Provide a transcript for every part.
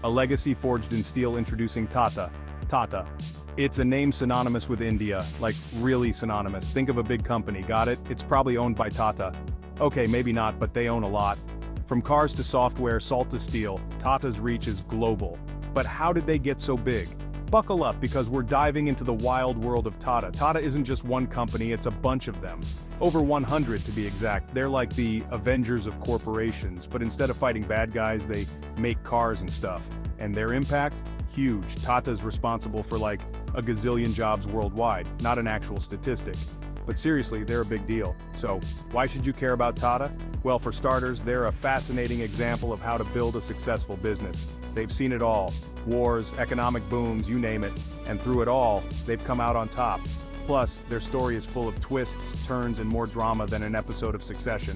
a legacy forged in steel. Introducing Tata. Tata. It's a name synonymous with India, like really synonymous. Think of a big company, got it? It's probably owned by Tata. Okay, maybe not, but they own a lot. From cars to software, salt to steel, Tata's reach is global. But how did they get so big? Buckle up, because we're diving into the wild world of Tata. Tata isn't just one company, it's a bunch of them. Over 100 to be exact. They're like the Avengers of corporations, but instead of fighting bad guys, they make cars and stuff. And their impact? Huge. Tata's responsible for like a gazillion jobs worldwide, not an actual statistic. But seriously, they're a big deal. So, why should you care about Tata? Well, for starters, they're a fascinating example of how to build a successful business. They've seen it all. Wars, economic booms, you name it. And through it all, they've come out on top. Plus, their story is full of twists, turns, and more drama than an episode of Succession.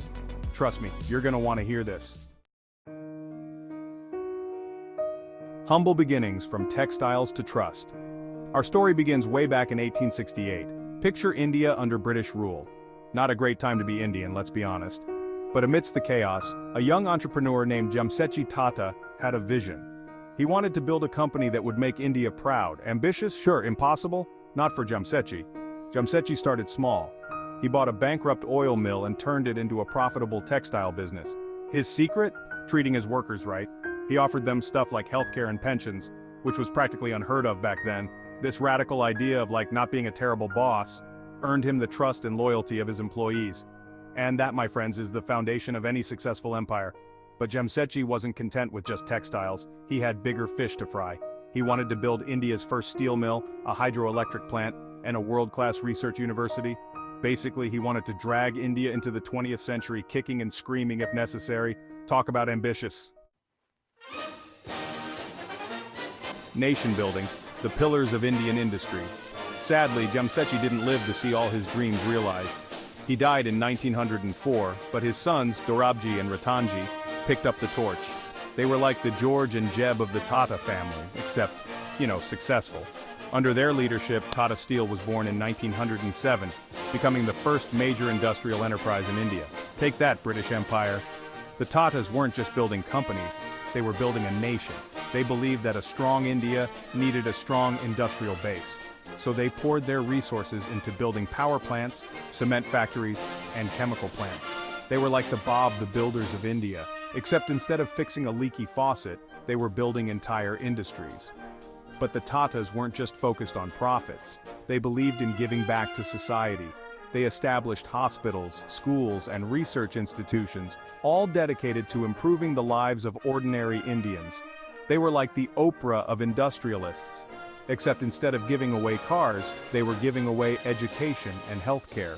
Trust me, you're gonna want to hear this. Humble beginnings from textiles to trust. Our story begins way back in 1868. Picture India under British rule. Not a great time to be Indian, let's be honest. But amidst the chaos, a young entrepreneur named Jamsetji Tata had a vision. He wanted to build a company that would make India proud. Ambitious? Sure. Impossible? Not for Jamsetji. Jamsetji started small. He bought a bankrupt oil mill and turned it into a profitable textile business. His secret? Treating his workers right. He offered them stuff like healthcare and pensions, which was practically unheard of back then. This radical idea of like not being a terrible boss earned him the trust and loyalty of his employees. And that, my friends, is the foundation of any successful empire. But Jamsetji wasn't content with just textiles. He had bigger fish to fry. He wanted to build India's first steel mill, a hydroelectric plant, and a world-class research university. Basically, he wanted to drag India into the 20th century, kicking and screaming if necessary. Talk about ambitious. Nation building, the pillars of Indian industry. Sadly, Jamsetji didn't live to see all his dreams realized. He died in 1904, but his sons, Dorabji and Ratanji, picked up the torch. They were like the George and Jeb of the Tata family, except, successful. Under their leadership, Tata Steel was born in 1907, becoming the first major industrial enterprise in India. Take that, British Empire. The Tatas weren't just building companies, they were building a nation. They believed that a strong India needed a strong industrial base. So they poured their resources into building power plants, cement factories, and chemical plants. They were like the Bob the Builders of India, except instead of fixing a leaky faucet, they were building entire industries. But the Tatas weren't just focused on profits. They believed in giving back to society. They established hospitals, schools, and research institutions, all dedicated to improving the lives of ordinary Indians. They were like the Oprah of industrialists, except instead of giving away cars, they were giving away education and healthcare.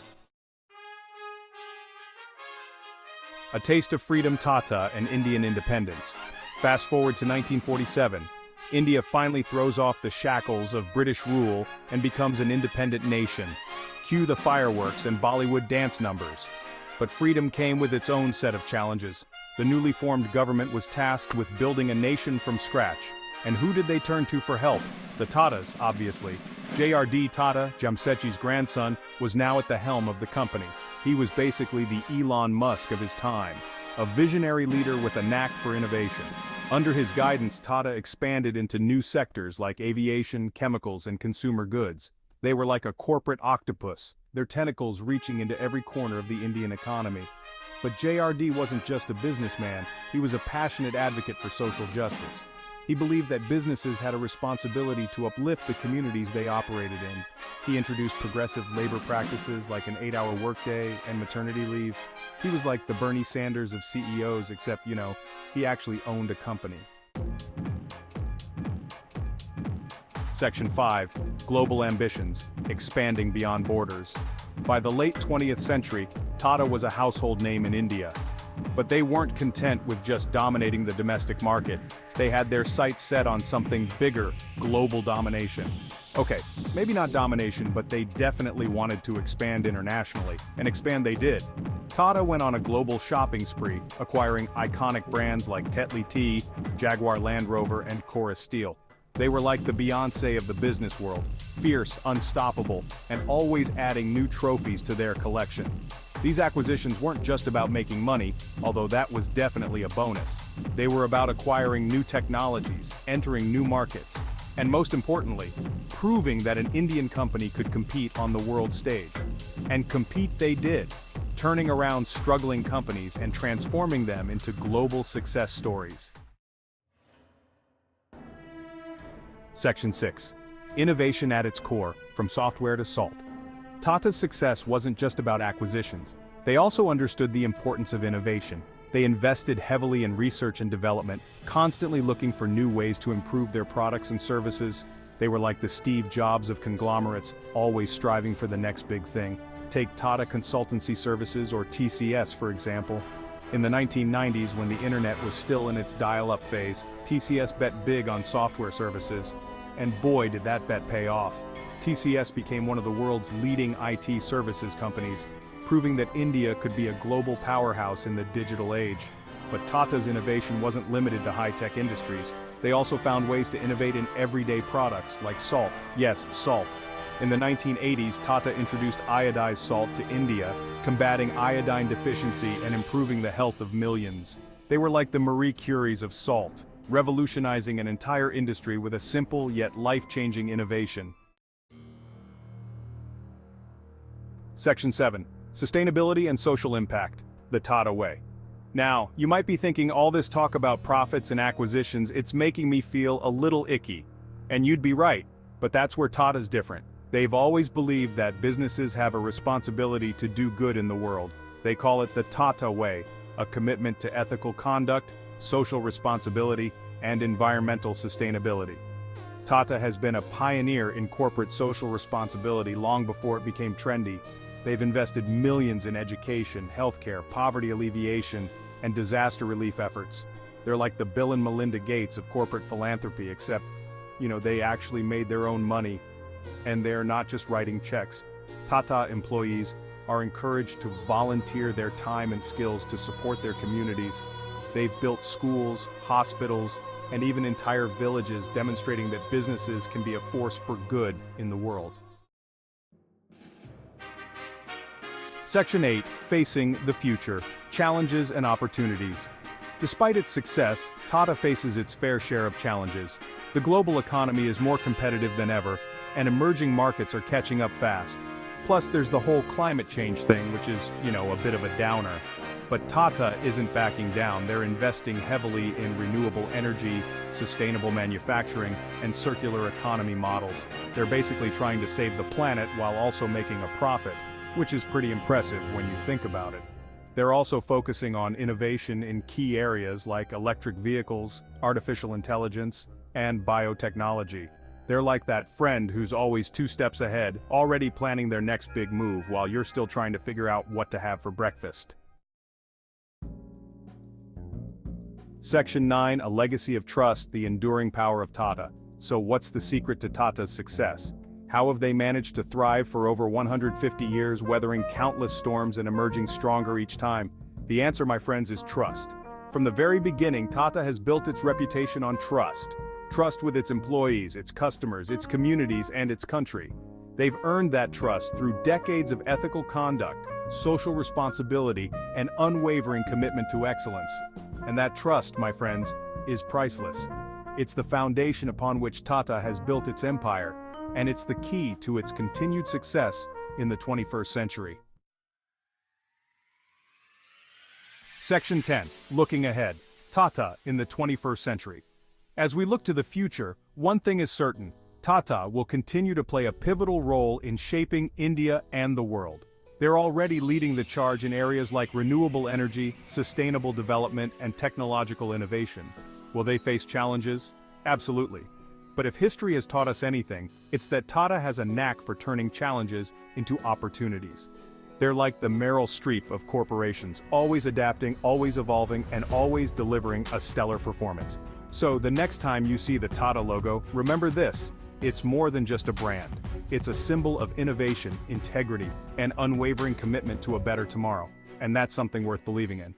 A taste of freedom. Tata and Indian independence. Fast forward to 1947. India finally throws off the shackles of British rule and becomes an independent nation. Cue the fireworks and Bollywood dance numbers. But freedom came with its own set of challenges. The newly formed government was tasked with building a nation from scratch. And who did they turn to for help? The Tatas, obviously. J.R.D. Tata, Jamsetji's grandson, was now at the helm of the company. He was basically the Elon Musk of his time, a visionary leader with a knack for innovation. Under his guidance, Tata expanded into new sectors like aviation, chemicals, and consumer goods. They were like a corporate octopus, their tentacles reaching into every corner of the Indian economy. But JRD wasn't just a businessman, he was a passionate advocate for social justice. He believed that businesses had a responsibility to uplift the communities they operated in. He introduced progressive labor practices like an 8-hour workday and maternity leave. He was like the Bernie Sanders of CEOs, except, he actually owned a company. Section 5. Global ambitions, expanding beyond borders. By the late 20th century, Tata was a household name in India. But they weren't content with just dominating the domestic market. They had their sights set on something bigger, global domination. Okay, maybe not domination, but they definitely wanted to expand internationally, and expand they did. Tata went on a global shopping spree, acquiring iconic brands like Tetley tea, Jaguar Land Rover, and Tata Steel. They were like the Beyoncé of the business world, fierce, unstoppable, and always adding new trophies to their collection. These acquisitions weren't just about making money, although that was definitely a bonus. They were about acquiring new technologies, entering new markets, and most importantly, proving that an Indian company could compete on the world stage. And compete they did, turning around struggling companies and transforming them into global success stories. Section 6. Innovation at its core, from software to salt. Tata's success wasn't just about acquisitions. They also understood the importance of innovation. They invested heavily in research and development, constantly looking for new ways to improve their products and services. They were like the Steve Jobs of conglomerates, always striving for the next big thing. Take Tata Consultancy Services, or TCS, for example. In the 1990s, when the internet was still in its dial-up phase, TCS bet big on software services. And boy, did that bet pay off. TCS became one of the world's leading IT services companies, proving that India could be a global powerhouse in the digital age. But Tata's innovation wasn't limited to high-tech industries. They also found ways to innovate in everyday products, like salt. Yes, salt. In the 1980s, Tata introduced iodized salt to India, combating iodine deficiency and improving the health of millions. They were like the Marie Curies of salt, revolutionizing an entire industry with a simple yet life-changing innovation. Section 7. Sustainability and social impact. The Tata Way. Now, you might be thinking all this talk about profits and acquisitions, it's making me feel a little icky. And you'd be right, but that's where Tata's different. They've always believed that businesses have a responsibility to do good in the world. They call it the Tata Way, a commitment to ethical conduct, social responsibility, and environmental sustainability. Tata has been a pioneer in corporate social responsibility long before it became trendy. They've invested millions in education, healthcare, poverty alleviation, and disaster relief efforts. They're like the Bill and Melinda Gates of corporate philanthropy, except, they actually made their own money. And they're not just writing checks. Tata employees are encouraged to volunteer their time and skills to support their communities. They've built schools, hospitals, and even entire villages, demonstrating that businesses can be a force for good in the world. Section 8. Facing the future. Challenges and opportunities. Despite its success, Tata faces its fair share of challenges. The global economy is more competitive than ever, and emerging markets are catching up fast. Plus, there's the whole climate change thing, which is, a bit of a downer. But Tata isn't backing down. They're investing heavily in renewable energy, sustainable manufacturing, and circular economy models. They're basically trying to save the planet while also making a profit, which is pretty impressive when you think about it. They're also focusing on innovation in key areas like electric vehicles, artificial intelligence, and biotechnology. They're like that friend who's always 2 steps ahead, already planning their next big move while you're still trying to figure out what to have for breakfast. Section 9. A legacy of trust, the enduring power of Tata. So what's the secret to Tata's success? How have they managed to thrive for over 150 years, weathering countless storms and emerging stronger each time? The answer, my friends, is trust. From the very beginning, Tata has built its reputation on trust. Trust with its employees, its customers, its communities, and its country. They've earned that trust through decades of ethical conduct, social responsibility, and unwavering commitment to excellence. And that trust, my friends, is priceless. It's the foundation upon which Tata has built its empire, and it's the key to its continued success in the 21st century. Section 10. Looking ahead. Tata in the 21st century. As we look to the future, one thing is certain: Tata will continue to play a pivotal role in shaping India and the world. They're already leading the charge in areas like renewable energy, sustainable development, and technological innovation. Will they face challenges? Absolutely. But if history has taught us anything, it's that Tata has a knack for turning challenges into opportunities. They're like the Meryl Streep of corporations, always adapting, always evolving, and always delivering a stellar performance. So the next time you see the Tata logo, remember this: it's more than just a brand. It's a symbol of innovation, integrity, and unwavering commitment to a better tomorrow. And that's something worth believing in.